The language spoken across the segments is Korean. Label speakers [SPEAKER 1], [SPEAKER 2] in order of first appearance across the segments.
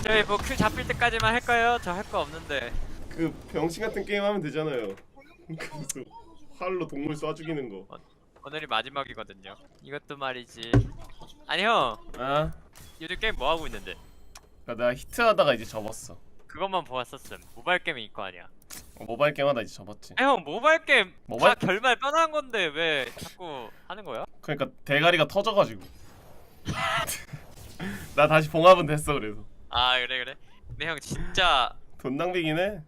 [SPEAKER 1] 저희 뭐 큐 잡힐 때까지만 할까요? 저 할 거 없는데.
[SPEAKER 2] 그 병신 같은 게임 하면 되잖아요. 그 활로 동물 쏴 죽이는 거.
[SPEAKER 1] 오늘이 마지막이거든요. 이것도 말이지. 아니 형,
[SPEAKER 2] 아,
[SPEAKER 1] 요즘 게임 뭐 하고 있는데?
[SPEAKER 2] 그러니까 내가 히트하다가 이제 접었어.
[SPEAKER 1] 그것만 보았었음. 모바일 게임이 있고 아니야.
[SPEAKER 2] 모바일 게임하다 이제 접었지.
[SPEAKER 1] 아, 형 모바일 게임
[SPEAKER 2] 모바일-
[SPEAKER 1] 다 결말 뻔한 건데 왜 자꾸 하는 거야?
[SPEAKER 2] 그러니까 대가리가 터져가지고. 나 다시 봉합은 됐어 그래서.
[SPEAKER 1] 아 그래 그래. 근데 형 진짜
[SPEAKER 2] 돈 낭비긴 해.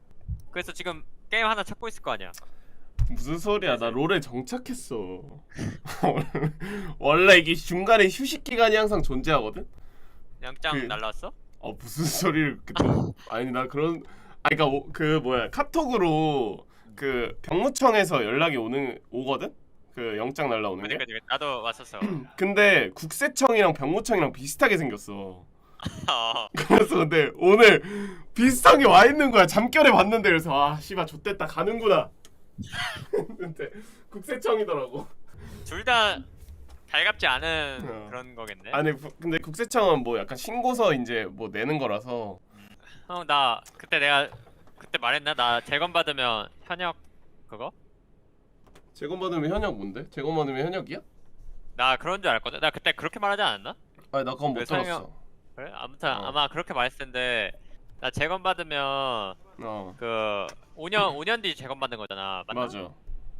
[SPEAKER 1] 그래서 지금 게임 하나 찾고 있을 거 아니야.
[SPEAKER 2] 무슨 소리야? 나 롤에 정착했어. 원래 이게 중간에 휴식 기간이 항상 존재하거든.
[SPEAKER 1] 영장
[SPEAKER 2] 그-
[SPEAKER 1] 날라왔어?
[SPEAKER 2] 무슨 소리를 또 아니 나 그런 그러니까 그 뭐야 카톡으로 그 병무청에서 연락이 오거든. 그 영장 날라오는 게.
[SPEAKER 1] 그러니까 나도 왔었어.
[SPEAKER 2] 근데 국세청이랑 병무청이랑 비슷하게 생겼어.
[SPEAKER 1] 어.
[SPEAKER 2] 그래서 근데 오늘 비슷한 게 와 있는 거야. 잠결에 봤는데 그래서 아 씨발 좆됐다 가는구나. 근데 국세청이더라고.
[SPEAKER 1] 둘 다 달갑지 않은
[SPEAKER 2] 어.
[SPEAKER 1] 그런 거겠네.
[SPEAKER 2] 아니 근데 국세청은 뭐 약간 신고서 이제 뭐 내는 거라서.
[SPEAKER 1] 형 나 그때 내가 그때 말했나? 나 재검 받으면 현역 그거?
[SPEAKER 2] 재검 받으면 현역 뭔데? 재검 받으면 현역이야?
[SPEAKER 1] 나 그런 줄 알았거든. 나 그때 그렇게 말하지 않았나?
[SPEAKER 2] 아니 나 그건 못
[SPEAKER 1] 왜
[SPEAKER 2] 들었어.
[SPEAKER 1] 그래? 아무튼
[SPEAKER 2] 어.
[SPEAKER 1] 아마 그렇게 말했을 텐데 나 재검 받으면
[SPEAKER 2] 어
[SPEAKER 1] 그 5년 뒤 재검 받는 거잖아. 맞나?
[SPEAKER 2] 맞아.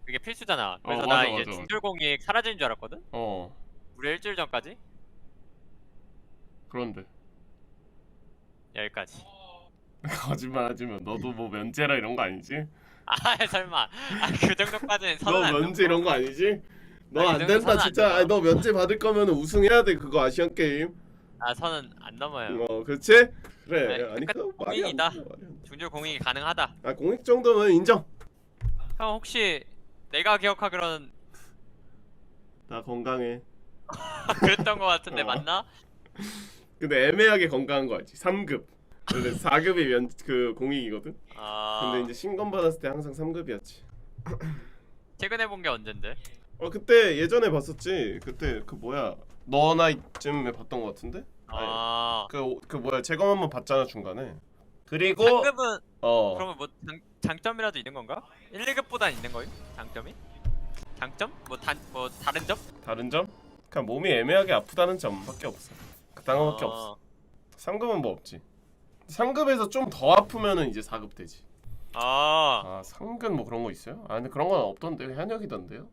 [SPEAKER 1] 그게 필수잖아. 그래서
[SPEAKER 2] 맞아,
[SPEAKER 1] 나 이제
[SPEAKER 2] 맞아.
[SPEAKER 1] 중졸공익 사라지는 줄 알았거든.
[SPEAKER 2] 어
[SPEAKER 1] 우리 일주일 전까지
[SPEAKER 2] 그런데
[SPEAKER 1] 여기까지.
[SPEAKER 2] 거짓말 하지만 너도 뭐 면제라 이런 거 아니지?
[SPEAKER 1] 아 설마. 그 정도까지는
[SPEAKER 2] 너
[SPEAKER 1] 선은 안
[SPEAKER 2] 면제
[SPEAKER 1] 넘고.
[SPEAKER 2] 이런 거 아니지? 너
[SPEAKER 1] 아니,
[SPEAKER 2] 안
[SPEAKER 1] 그 정도
[SPEAKER 2] 된다
[SPEAKER 1] 선은 안
[SPEAKER 2] 진짜.
[SPEAKER 1] 넘어.
[SPEAKER 2] 아니, 너 면제 받을 거면 우승해야 돼 그거 아시안 게임.
[SPEAKER 1] 아 선은 안 넘어요.
[SPEAKER 2] 그렇지? 그래.
[SPEAKER 1] 네,
[SPEAKER 2] 아니
[SPEAKER 1] 약간
[SPEAKER 2] 그 말이 안
[SPEAKER 1] 공익이다.
[SPEAKER 2] 돼, 말이 안 돼.
[SPEAKER 1] 중졸공익이 가능하다.
[SPEAKER 2] 아 공익 정도면 인정.
[SPEAKER 1] 형 혹시 내가 기억하기로는
[SPEAKER 2] 나 건강해.
[SPEAKER 1] 그랬던 거 같은데
[SPEAKER 2] 어.
[SPEAKER 1] 맞나?
[SPEAKER 2] 근데 애매하게 건강한 거 알지? 3급. 원래 4급이 그 공익이거든.
[SPEAKER 1] 아
[SPEAKER 2] 근데 이제 신검 받았을 때 항상 3급이었지.
[SPEAKER 1] 최근에 본 게 언젠데?
[SPEAKER 2] 그때 예전에 봤었지. 그때 그 뭐야 너 나이쯤에 봤던 거 같은데?
[SPEAKER 1] 아
[SPEAKER 2] 그 뭐야 재검 한번 봤잖아 중간에. 그리고
[SPEAKER 1] 상급은
[SPEAKER 2] 어
[SPEAKER 1] 그러면 뭐 장점이라도 있는 건가? 1, 2급보단 있는 거임? 장점이? 장점? 뭐 다른 점?
[SPEAKER 2] 다른 점? 그냥 몸이 애매하게 아프다는 점밖에 없어. 그딴 거밖에 없어. 3급은 뭐 없지. 3급에서 좀 더 아프면은 이제 4급 되지.
[SPEAKER 1] 아
[SPEAKER 2] 3급 뭐 그런 거 있어요? 근데 그런 건 없던데. 현역이던데요?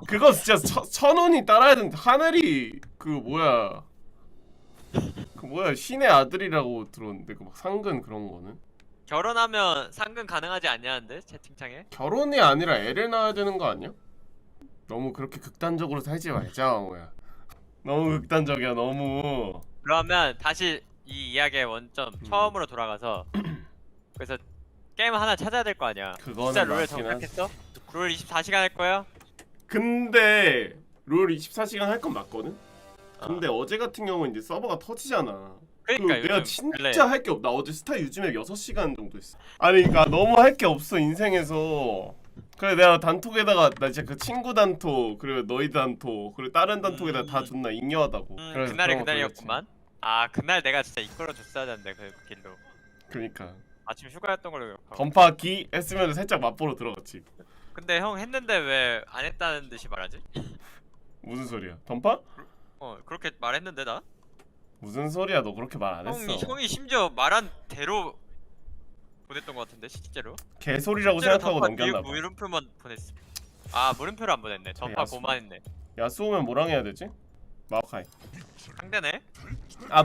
[SPEAKER 2] 그거 진짜 천운이 따라야 된다. 하늘이 그 뭐야 신의 아들이라고 들었는데 그 막 상근 그런 거는
[SPEAKER 1] 결혼하면 상금 가능하지 않냐는데 채팅창에?
[SPEAKER 2] 결혼이 아니라 애를 낳아야 되는 거 아니야? 너무 그렇게 극단적으로 살지 말자 뭐야. 너무 극단적이야 너무.
[SPEAKER 1] 그러면 다시 이 이야기의 원점 처음으로 돌아가서 그래서 게임 하나 찾아야 될 거 아니야.
[SPEAKER 2] 그거는
[SPEAKER 1] 진짜 롤에
[SPEAKER 2] 맞긴 한.
[SPEAKER 1] 정착했어? 롤 24시간 할 거야?
[SPEAKER 2] 근데 롤 24시간 할 건 맞거든? 근데 어제 같은 경우는 이제 서버가 터지잖아.
[SPEAKER 1] 그러니까
[SPEAKER 2] 내가
[SPEAKER 1] 요즘
[SPEAKER 2] 진짜
[SPEAKER 1] 원래
[SPEAKER 2] 할 게 없. 나 어제 스타 유즈맵 6시간 정도 했어. 아니 그러니까 너무 할 게 없어 인생에서. 그래 내가 단톡에다가 나 진짜 그 친구 단톡 그리고 너희 단톡 그리고 다른 단톡에다 다 존나 잉여하다고. 그래서
[SPEAKER 1] 그날이
[SPEAKER 2] 그런 거
[SPEAKER 1] 그날이었구만. 아 그날 내가 진짜 이끌어 줬어야 되는데 그 길로.
[SPEAKER 2] 돌렸지. 그러니까
[SPEAKER 1] 아침 휴가였던 걸로 기억하고.
[SPEAKER 2] 던파기 했으면 살짝 맛보러 들어갔지.
[SPEAKER 1] 근데 형 했는데 왜 안 했다는 듯이 말하지?
[SPEAKER 2] 무슨 소리야? 던파?
[SPEAKER 1] 그렇게 말했는데 나?
[SPEAKER 2] 무슨 소리야? 너 그렇게 말 안 했어.
[SPEAKER 1] 형이 심지어 말한 대로 보냈던 것 같은데 실제로?
[SPEAKER 2] 개소리라고
[SPEAKER 1] 실제로
[SPEAKER 2] 생각하고
[SPEAKER 1] 던파
[SPEAKER 2] 넘겼나 봐.
[SPEAKER 1] 물음표만 보냈어. 아 물음표를 안 보냈네. 전파
[SPEAKER 2] 야수.
[SPEAKER 1] 고만했네.
[SPEAKER 2] 야스오면 뭐랑 해야 되지? 마오카이.
[SPEAKER 1] 상대네?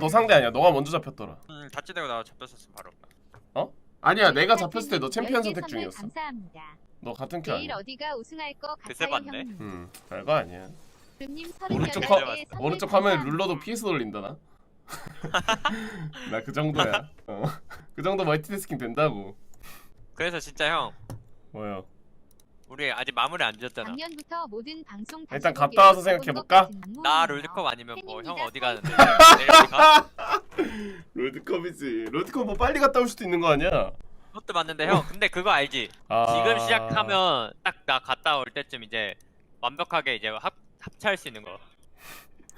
[SPEAKER 2] 너 상대 아니야. 너가 먼저 잡혔더라.
[SPEAKER 1] 다치되고 나 잡혔었음 바로.
[SPEAKER 2] 아니야 내가 잡혔을 때 너 챔피언
[SPEAKER 3] 열개
[SPEAKER 2] 선택
[SPEAKER 3] 선물
[SPEAKER 2] 중이었어.
[SPEAKER 3] 감사합니다.
[SPEAKER 2] 너 같은 큐
[SPEAKER 3] 내일
[SPEAKER 2] 아니야.
[SPEAKER 3] 어디가 우승할 거
[SPEAKER 1] 글쎄
[SPEAKER 3] 같아요,
[SPEAKER 1] 봤네.
[SPEAKER 3] 형님.
[SPEAKER 2] 별거 아니야.
[SPEAKER 3] 님
[SPEAKER 2] 오른쪽
[SPEAKER 3] 38개
[SPEAKER 1] 화-
[SPEAKER 3] 선물
[SPEAKER 2] 오른쪽 화면
[SPEAKER 3] 감사합니다.
[SPEAKER 2] 룰러도 PS 돌린다 나. 나 그 정도야. 그 정도 멀티태스킹 된다고.
[SPEAKER 1] 그래서 진짜 형
[SPEAKER 2] 뭐야?
[SPEAKER 1] 우리 아직 마무리 안 지었잖아.
[SPEAKER 3] 작년부터 모든 방송 다시
[SPEAKER 2] 일단
[SPEAKER 3] 보기로
[SPEAKER 2] 갔다 와서
[SPEAKER 3] 써본
[SPEAKER 2] 생각해
[SPEAKER 3] 것
[SPEAKER 2] 볼까?
[SPEAKER 3] 같은 안무네요.
[SPEAKER 1] 나 롤드컵 아니면 뭐 형
[SPEAKER 3] 팬입니다,
[SPEAKER 1] 어디 가는데? 내일 어디 가?
[SPEAKER 2] 롤드컵이지. 롤드컵 뭐 빨리 갔다 올 수도 있는 거 아니야?
[SPEAKER 1] 그것도 맞는데 형 근데 그거 알지? 지금 시작하면 딱 나 갔다 올 때쯤 이제 완벽하게 이제 합체할 수 있는 거.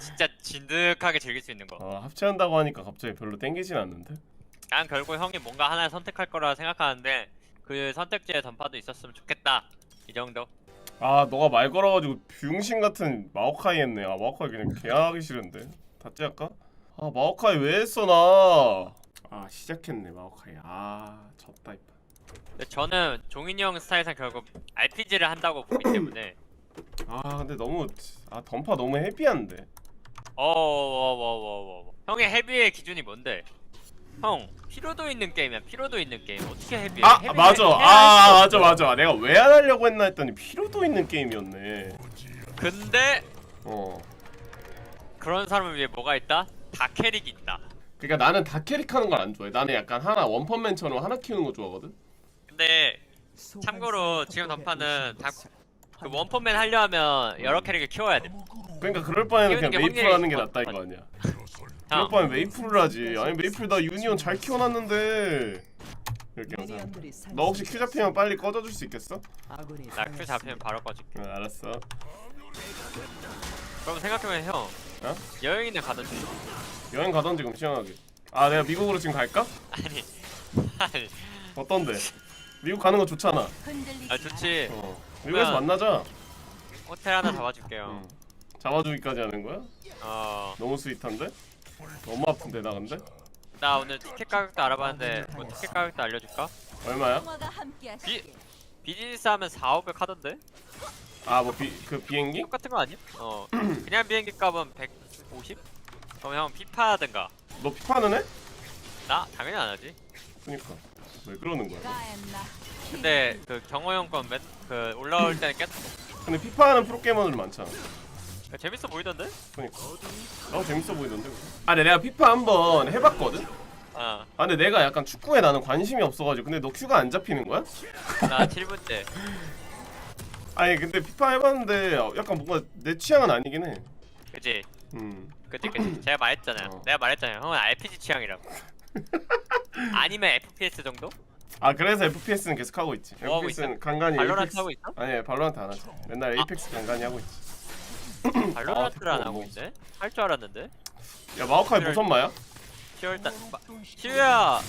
[SPEAKER 1] 진짜 진득하게 즐길 수 있는 거.
[SPEAKER 2] 합체한다고 하니까 갑자기 별로 땡기진 않는데.
[SPEAKER 1] 난 결국 형이 뭔가 하나 선택할 거라 생각하는데 그 선택지에 던파도 있었으면 좋겠다. 이 정도.
[SPEAKER 2] 아 너가 말 걸어가지고 병신 같은 마오카이 했네. 아 마오카이 그냥 개하기 싫은데. 다찌 할까? 아 마오카이 왜 했어 나. 아 시작했네 마오카이. 아 졌다 이빠.
[SPEAKER 1] 근데 저는 종인이 형 스타일상 결국 RPG를 한다고 보기 때문에.
[SPEAKER 2] 아 근데 너무 던파 너무 헤비한데.
[SPEAKER 1] 형의 헤비의 기준이 뭔데? 형 피로도 있는 게임이야. 피로도 있는 게임 어떻게 헤비해?
[SPEAKER 2] 아
[SPEAKER 1] 헤비해,
[SPEAKER 2] 맞아.
[SPEAKER 1] 해야
[SPEAKER 2] 아
[SPEAKER 1] 할
[SPEAKER 2] 맞아 맞아. 내가 왜 안 하려고 했나 했더니 피로도 있는 게임이었네.
[SPEAKER 1] 근데
[SPEAKER 2] 어.
[SPEAKER 1] 그런 사람을 위해 뭐가 있다? 다 캐릭이 있다.
[SPEAKER 2] 그러니까 나는 다 캐릭하는 걸 안 좋아해. 나는 약간 하나 원펀맨처럼 하나 키우는 거 좋아하거든.
[SPEAKER 1] 근데 참고로 지금 던파는 그 원펀맨 하려 하면 여러 캐릭을 키워야 돼.
[SPEAKER 2] 그러니까 그럴 바에는
[SPEAKER 1] 키우는
[SPEAKER 2] 그냥
[SPEAKER 1] 게
[SPEAKER 2] 메이플
[SPEAKER 1] 확률이
[SPEAKER 2] 하는 게
[SPEAKER 1] 있어.
[SPEAKER 2] 낫다 이거 아니야.
[SPEAKER 1] 형,
[SPEAKER 2] 그럴 바엔 메이플을 하지. 아니 메이플 나 유니온 잘 키워놨는데. 이렇게 항상. 너 혹시 큐 잡히면 빨리 꺼져줄 수 있겠어?
[SPEAKER 1] 나 큐 잡히면 바로 꺼질게.
[SPEAKER 2] 응 알았어.
[SPEAKER 1] 그럼 생각해보면 형
[SPEAKER 2] 어?
[SPEAKER 1] 여행이나 가던지.
[SPEAKER 2] 여행 가던지 그럼 시원하게. 아 내가 미국으로 지금 갈까?
[SPEAKER 1] 아니
[SPEAKER 2] 어떤데? 미국 가는 거 좋잖아.
[SPEAKER 1] 아 좋지.
[SPEAKER 2] 미국에서
[SPEAKER 1] 그냥-
[SPEAKER 2] 만나자.
[SPEAKER 1] 호텔 하나 잡아줄게요.
[SPEAKER 2] 잡아주기까지 하는 거야?
[SPEAKER 1] 어,
[SPEAKER 2] 너무 스윗한데? 너무 아픈데 나 근데?
[SPEAKER 1] 나 오늘 티켓 가격도 알아봤는데 뭐 티켓 가격도 알려줄까?
[SPEAKER 2] 얼마야?
[SPEAKER 1] 비즈니스 하면 4, 500 하던데?
[SPEAKER 2] 아 뭐 그 비행기?
[SPEAKER 1] 똑같은 거 아니야? 어 그냥 비행기 값은 150? 그럼 형 피파 하든가.
[SPEAKER 2] 너 피파는 해?
[SPEAKER 1] 나 당연히 안 하지.
[SPEAKER 2] 그니까 왜 그러는 거야?
[SPEAKER 1] 근데 그 경호 형건 그 올라올 때는
[SPEAKER 2] 근데 피파하는 프로게이머들 많잖아.
[SPEAKER 1] 재밌어 보이던데?
[SPEAKER 2] 그니까 나도 재밌어 보이던데. 아 근데 내가 피파 한번 해봤거든?
[SPEAKER 1] 어,
[SPEAKER 2] 아 근데 내가 약간 축구에 나는 관심이 없어가지고. 근데 너 큐가 안 잡히는 거야?
[SPEAKER 1] 나 7분 때.
[SPEAKER 2] 아니 근데 피파 해봤는데 약간 뭔가 내 취향은 아니긴 해.
[SPEAKER 1] 그지?
[SPEAKER 2] 음.
[SPEAKER 1] 그지? 제가 말했잖아요.
[SPEAKER 2] 어.
[SPEAKER 1] 내가 말했잖아요. 형은 RPG 취향이라고. 아니면 FPS 정도?
[SPEAKER 2] 아 그래서 FPS는 계속 하고 있지.
[SPEAKER 1] 뭐 하고
[SPEAKER 2] FPS는 간간히
[SPEAKER 1] 발로란트
[SPEAKER 2] 에이펙스.
[SPEAKER 1] 하고 있어?
[SPEAKER 2] 아니 발로란트 안 하지. 맨날 에이펙스 간간히 하고 있지.
[SPEAKER 1] 발로란트를 안
[SPEAKER 2] 아,
[SPEAKER 1] 하고 있네? 할 줄 알았는데?
[SPEAKER 2] 야 마오카이 무슨 마야?
[SPEAKER 1] 10월달 시우야!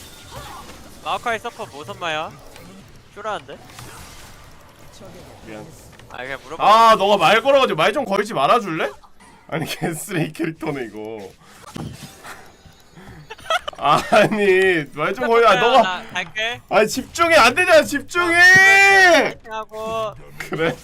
[SPEAKER 1] 마오카이 서퍼 뭐 선마야? 슈라는데?
[SPEAKER 2] 미안.
[SPEAKER 1] 아 그냥 물어봐.
[SPEAKER 2] 아 너가 말 걸어가지고 말 좀 걸지 말아줄래? 아니 개쓰레기 캐릭터네 이거. 아니 말 좀 걸려. 아 너가
[SPEAKER 1] 나 갈게.
[SPEAKER 2] 아니 집중이 안 되잖아 집중해.
[SPEAKER 1] 하고
[SPEAKER 2] 그래.